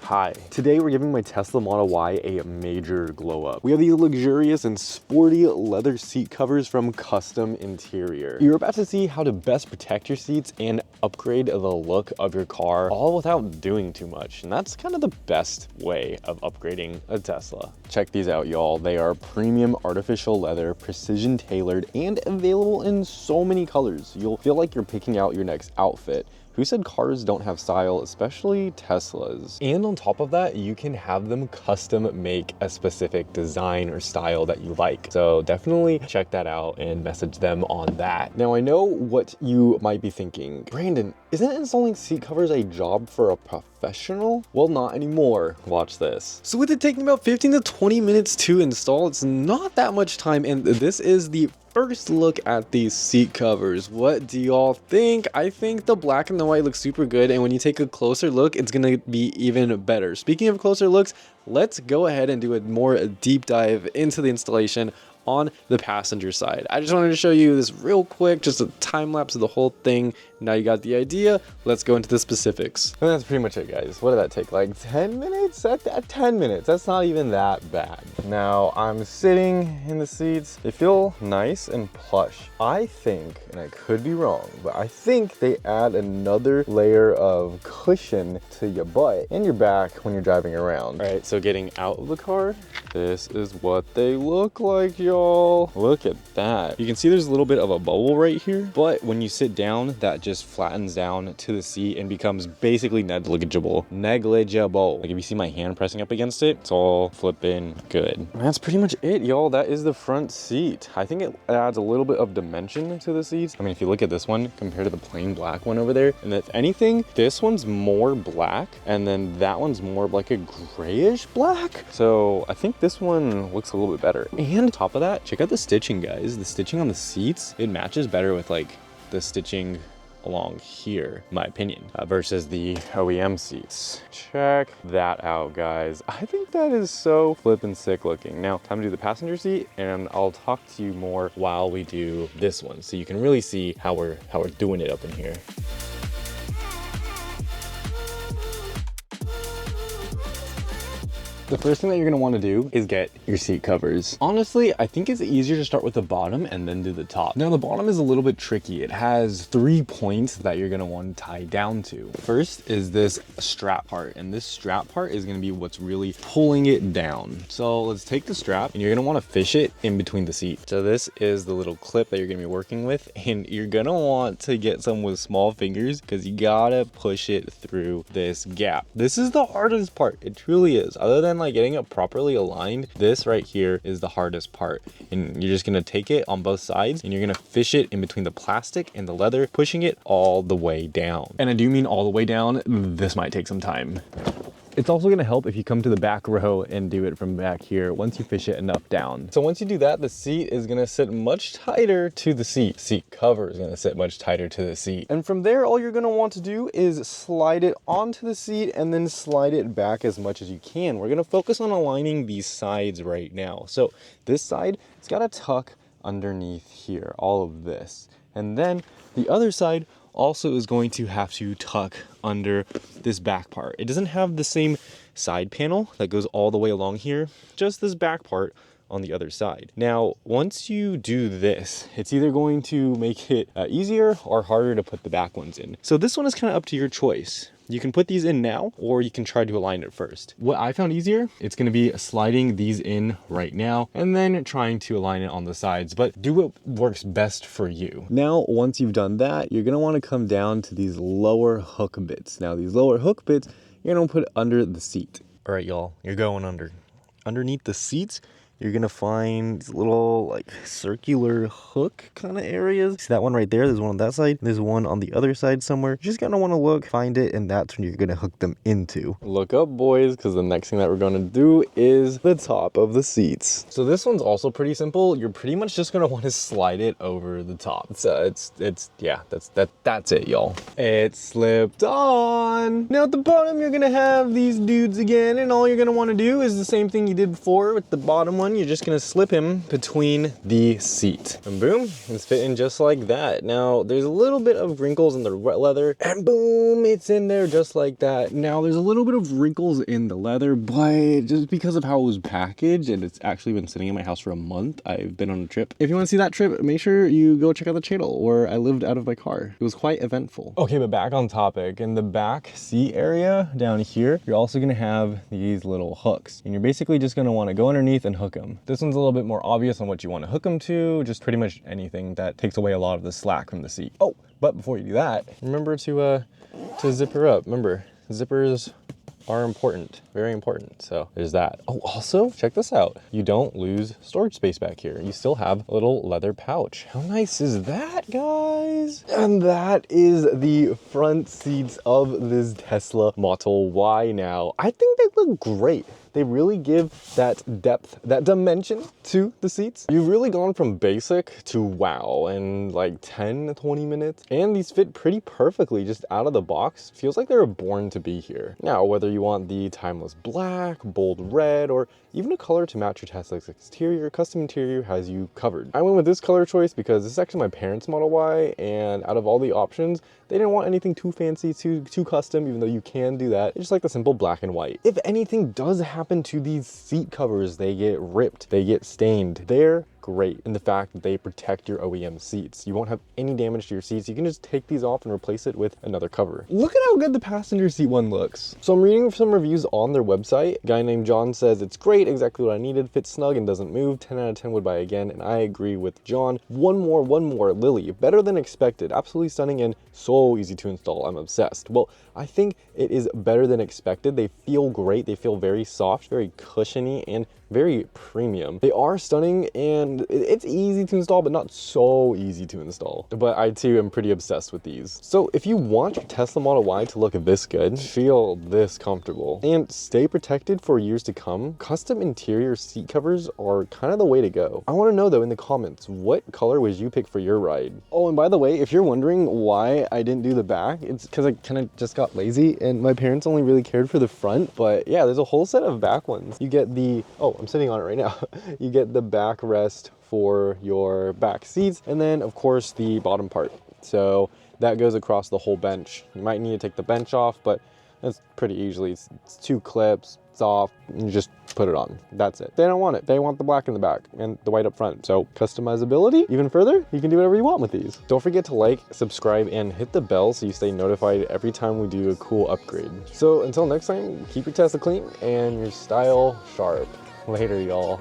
Hi. Today we're giving my Tesla Model Y a major glow up. We have the luxurious and sporty leather seat covers from Kustom Interior. You're about to see how to best protect your seats and upgrade the look of your car, all without doing too much. And that's kind of the best way of upgrading a Tesla. Check these out, y'all. They are premium artificial leather, precision tailored, and available in so many colors. You'll feel like you're picking out your next outfit. Who said cars don't have style, especially Teslas? And on top of that, you can have them custom make a specific design or style that you like. So definitely check that out and message them on that. Now, I know what you might be thinking. Brandon, isn't installing seat covers a job for a professional? Well, not anymore. Watch this. So with it taking about 15 to 20 minutes to install, it's not that much time, and this is the first look at these seat covers. What do y'all think? I think the black and the white looks super good, and when you take a closer look, it's gonna be even better. Speaking of closer looks, let's go ahead and do a more deep dive into the installation on the passenger side. I just wanted to show you this real quick, just a time lapse of the whole thing. Now you got the idea. Let's go into the specifics. And that's pretty much it, guys. What did that take? Like 10 minutes? At 10 minutes. That's not even that bad. Now I'm sitting in the seats. They feel nice and plush. I think, and I could be wrong, but I think they add another layer of cushion to your butt and your back when you're driving around. All right, so getting out of the car, this is what they look like, y'all. Look at that. You can see there's a little bit of a bubble right here, but when you sit down, that just flattens down to the seat and becomes basically negligible. Like if you see my hand pressing up against it, it's all flipping good. And that's pretty much it, y'all. That is the front seat. I think it adds a little bit of dimension to the seats. I mean, if you look at this one compared to the plain black one over there, and if anything, this one's more black, and then that one's more of like a grayish black. So I think this one looks a little bit better. And on top of that, check out the stitching, guys. The stitching on the seats, it matches better with like the stitching along here, in my opinion, versus the OEM seats. Check that out, guys. I think that is so flippin' sick looking. Now, time to do the passenger seat, and I'll talk to you more while we do this one, so you can really see how we're doing it up in here. The first thing that you're gonna wanna do is get your seat covers. Honestly, I think it's easier to start with the bottom and then do the top. Now, the bottom is a little bit tricky. It has 3 points that you're gonna wanna tie down to. First is this strap part, and this strap part is gonna be what's really pulling it down. So let's take the strap, and you're gonna wanna fish it in between the seat. So this is the little clip that you're gonna be working with, and you're gonna want to get some with small fingers because you gotta push it through this gap. This is the hardest part. It truly is. Other than like getting it properly aligned, this right here is the hardest part. And you're just gonna take it on both sides, and you're gonna fish it in between the plastic and the leather, pushing it all the way down. And I do mean all the way down. This might take some time. It's also gonna help if you come to the back row and do it from back here once you fish it enough down. So once you do that, the seat is gonna sit much tighter to the seat. Seat cover is gonna sit much tighter to the seat. And from there, all you're gonna want to do is slide it onto the seat and then slide it back as much as you can. We're gonna focus on aligning these sides right now. So this side, it's gotta tuck underneath here, all of this. And then the other side also is going to have to tuck under this back part. It doesn't have the same side panel that goes all the way along here, just this back part on the other side. Now, once you do this, it's either going to make it easier or harder to put the back ones in. So this one is kind of up to your choice. You can put these in now, or you can try to align it first. What I found easier, it's gonna be sliding these in right now and then trying to align it on the sides, but do what works best for you. Now, once you've done that, you're gonna wanna come down to these lower hook bits. Now, these lower hook bits, you're gonna put under the seat. All right, y'all, you're going underneath the seats. You're gonna find these little like circular hook kind of areas. See that one right there? There's one on that side. There's one on the other side somewhere. You're just gonna want to look, find it, and that's when you're gonna hook them into. Look up, boys, because the next thing that we're gonna do is the top of the seats. So this one's also pretty simple. You're pretty much just gonna want to slide it over the top. That's it, y'all. It slipped on. Now at the bottom, you're gonna have these dudes again, and all you're gonna want to do is the same thing you did before with the bottom one. one, you're just gonna slip him between the seat. And boom, it's fitting just like that. Now, there's a little bit of wrinkles in the leather, and boom, it's in there just like that. Now, there's a little bit of wrinkles in the leather, but just because of how it was packaged, and it's actually been sitting in my house for a month, I've been on a trip. If you wanna see that trip, make sure you go check out the channel where I lived out of my car. It was quite eventful. Okay, but back on topic, in the back seat area down here, you're also gonna have these little hooks, and you're basically just gonna wanna go underneath and hook them. This one's a little bit more obvious on what you wanna hook them to, just pretty much anything that takes away a lot of the slack from the seat. Oh, but before you do that, remember to zip her up. Remember, zippers are important, very important. So there's that. Oh, also check this out. You don't lose storage space back here. You still have a little leather pouch. How nice is that, guys? And that is the front seats of this Tesla Model Y now. I think they look great. They really give that depth, that dimension to the seats. You've really gone from basic to wow in like 10 to 20 minutes. And these fit pretty perfectly just out of the box. Feels like they were born to be here. Now, whether you want the timeless black, bold red, or even a color to match your Tesla's exterior, Kustom Interior has you covered. I went with this color choice because this is actually my parents' Model Y, and out of all the options, they didn't want anything too fancy, too custom, even though you can do that. It's just like the simple black and white. If anything does happen to these seat covers, they get ripped, they get stained. They're great in the fact that they protect your OEM seats. You won't have any damage to your seats. You can just take these off and replace it with another cover. Look at how good the passenger seat one looks. So I'm reading some reviews on their website. A guy named John says it's great, exactly what I needed, fits snug and doesn't move, 10 out of 10 would buy again, and I agree with John. One more, Lily, better than expected, absolutely stunning and so easy to install. I'm obsessed. Well, I think it is better than expected. They feel great. They feel very soft, very cushiony, and very premium. They are stunning, and it's easy to install, but not so easy to install. But I too am pretty obsessed with these. So if you want your Tesla Model Y to look this good, feel this comfortable, and stay protected for years to come, Kustom Interior seat covers are kind of the way to go. I want to know though in the comments, what color would you pick for your ride? Oh, and by the way, if you're wondering why I didn't do the back, it's because I kind of just got lazy and my parents only really cared for the front. But yeah, there's a whole set of back ones. You get the, oh, I'm sitting on it right now. You get the backrest for your back seats, and then of course the bottom part. So that goes across the whole bench. You might need to take the bench off, but that's pretty easily. It's 2 clips, it's off, and you just put it on. That's it. They don't want it. They want the black in the back and the white up front. So customizability even further, you can do whatever you want with these. Don't forget to like, subscribe, and hit the bell so you stay notified every time we do a cool upgrade. So until next time, keep your Tesla clean and your style sharp. Later, y'all.